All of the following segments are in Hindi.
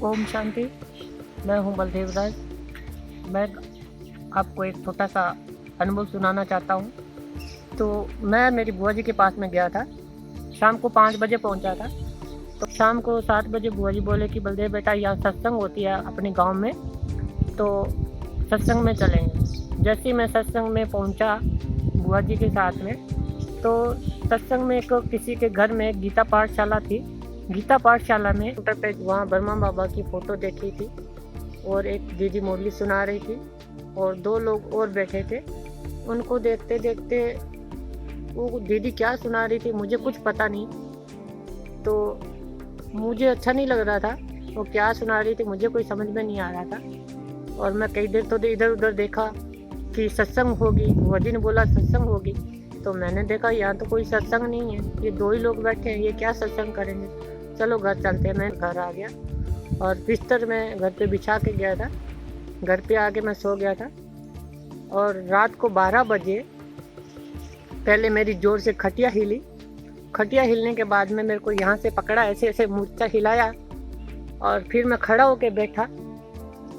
ओम शांति। मैं हूँ बलदेव राज। मैं आपको एक छोटा सा अनुभव सुनाना चाहता हूँ। तो मैं मेरी बुआ जी के पास में गया था। शाम को 5 बजे पहुँचा था। तो शाम को 7 बजे बुआ जी बोले कि बलदेव बेटा, यहाँ सत्संग होती है अपने गांव में, तो सत्संग में चलेंगे। जैसे ही मैं सत्संग में पहुँचा बुआ जी के साथ में, तो सत्संग में एक किसी के घर में गीता पाठशाला थी। गीता पाठशाला में पे वहाँ ब्रह्मा बाबा की फ़ोटो देखी थी और एक दीदी मुरली सुना रही थी और 2 लोग और बैठे थे। उनको देखते देखते वो दीदी क्या सुना रही थी मुझे कुछ पता नहीं, तो मुझे अच्छा नहीं लग रहा था। वो क्या सुना रही थी मुझे कोई समझ में नहीं आ रहा था। और मैं कई देर तो इधर उधर देखा कि सत्संग होगी। बुआ जी ने बोला सत्संग होगी, तो मैंने देखा यहाँ तो कोई सत्संग नहीं है, ये 2 ही लोग बैठे हैं, ये क्या सत्संग करेंगे। चलो घर चलते हैं। मैं घर आ गया और बिस्तर में घर पे बिछा के गया था। घर पे आके मैं सो गया था और रात को 12 बजे पहले मेरी ज़ोर से खटिया हिली। खटिया हिलने के बाद में मेरे को यहाँ से पकड़ा, ऐसे ऐसे मूर्छा हिलाया और फिर मैं खड़ा होके बैठा।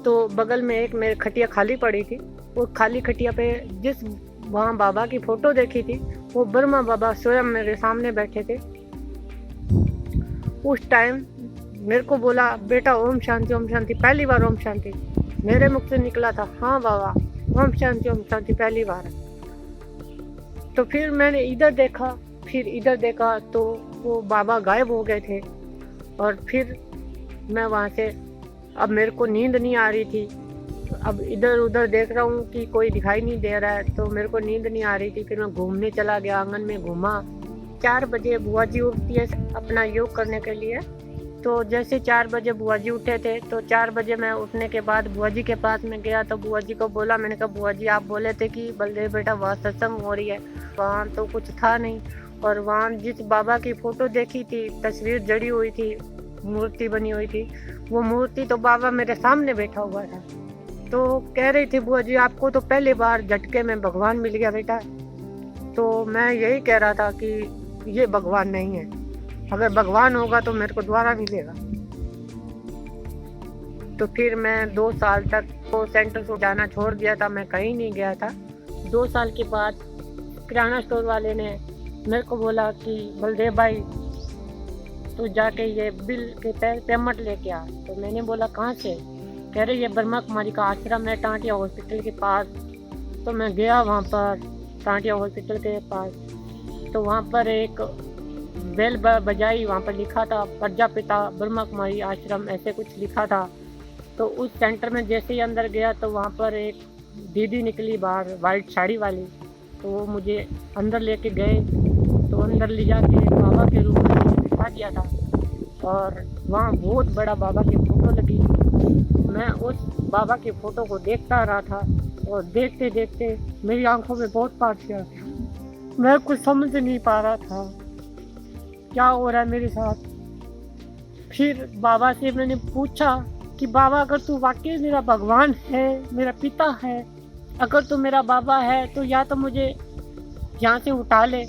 तो बगल में एक मेरी खटिया खाली पड़ी थी। वो खाली खटिया पे जिस वहाँ बाबा की फ़ोटो देखी थी, वो ब्रह्मा बाबा स्वयं मेरे सामने बैठे थे। उस टाइम मेरे को बोला, बेटा ओम शांति पहली बार ओम शांति मेरे मुख से निकला था। हाँ बाबा, ओम शांति पहली बार। तो फिर मैंने इधर देखा, फिर इधर देखा, तो वो बाबा गायब हो गए थे। और फिर मैं वहाँ से, अब मेरे को नींद नहीं आ रही थी। अब इधर उधर देख रहा हूँ कि कोई दिखाई नहीं दे रहा है, तो मेरे को नींद नहीं आ रही थी। फिर मैं घूमने चला गया, आंगन में घूमा। 4 बजे बुआ जी उठती है अपना योग करने के लिए। तो जैसे 4 बजे बुआ जी उठे थे, तो 4 बजे मैं उठने के बाद बुआ जी के पास में गया। तो बुआ जी को बोला, मैंने कहा बुआ जी आप बोले थे कि बलदेव बेटा वहाँ सत्संग हो रही है। वहाँ तो कुछ था नहीं, और वहाँ जिस बाबा की फ़ोटो देखी थी, तस्वीर जड़ी हुई थी, मूर्ति बनी हुई थी, वो मूर्ति तो बाबा मेरे सामने बैठा हुआ था। तो कह रही थी बुआ जी आपको तो पहली बार झटके में भगवान मिल गया बेटा। तो मैं यही कह रहा था कि ये भगवान नहीं है, अगर भगवान होगा तो मेरे को दोबारा मिलेगा। तो फिर मैं 2 साल तक वो सेंटर को जाना छोड़ दिया था, मैं कहीं नहीं गया था। 2 साल के बाद किराना स्टोर वाले ने मेरे को बोला कि बलदेव भाई तू जाके ये बिल के पेमेंट लेके आ। तो मैंने बोला कहाँ से? कह रहे ये ब्रह्मा कुमारी का आश्रम है टांटिया हॉस्पिटल के पास। तो मैं गया वहाँ पर टांटिया हॉस्पिटल के पास। तो वहाँ पर एक बेल बजाई, वहाँ पर लिखा था प्रजापिता ब्रह्मा कुमारी आश्रम, ऐसे कुछ लिखा था। तो उस सेंटर में जैसे ही अंदर गया तो वहाँ पर एक दीदी निकली बाहर, वाइट साड़ी वाली। तो वो मुझे अंदर लेके गए। तो अंदर ले जाके बाबा के रूम में मुझे बिठा दिया था और वहाँ बहुत बड़ा बाबा की फ़ोटो लगी। मैं उस बाबा की फ़ोटो को देखता रहा था और देखते देखते मेरी आंखों में बहुत पानी आ गया। मैं कुछ समझ नहीं पा रहा था क्या हो रहा है मेरे साथ। फिर बाबा से मैंने पूछा कि बाबा अगर तू वाकई मेरा भगवान है, मेरा पिता है, अगर तू मेरा बाबा है तो या तो मुझे यहाँ से उठा ले,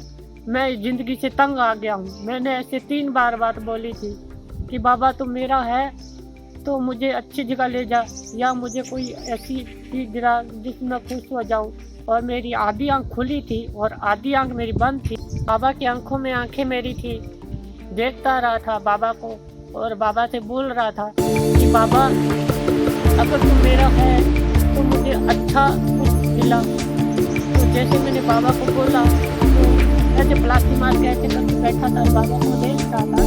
मैं ज़िंदगी से तंग आ गया हूँ। मैंने ऐसे 3 बार बात बोली थी कि बाबा तू मेरा है तो मुझे अच्छी जगह ले जा, या मुझे कोई ऐसी चीज़ दिला जिसमें खुश हो जाऊँ। और मेरी आधी आंख खुली थी और आधी आंख मेरी बंद थी। बाबा की आंखों में आंखें मेरी थी। देखता रहा था बाबा को और बाबा से बोल रहा था कि बाबा अगर तू मेरा है तो मुझे अच्छा कुछ दिला। तो जैसे मैंने बाबा को बोला तो ऐसे प्लास्टिक मार के ऐसे करके बैठा था, बाबा को देख रहा था।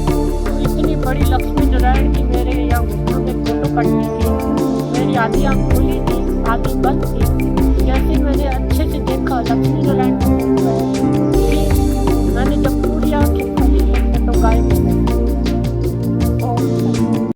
तो इतनी बड़ी लक्ष्मी नारायण की मेरे यहाँ घुटनों में फोटो कटनी थी। मेरी आधी आंख खुली थी, आधी बंद थी। जैसे मैंने अच्छे से देखा लक्ष्मी नारायण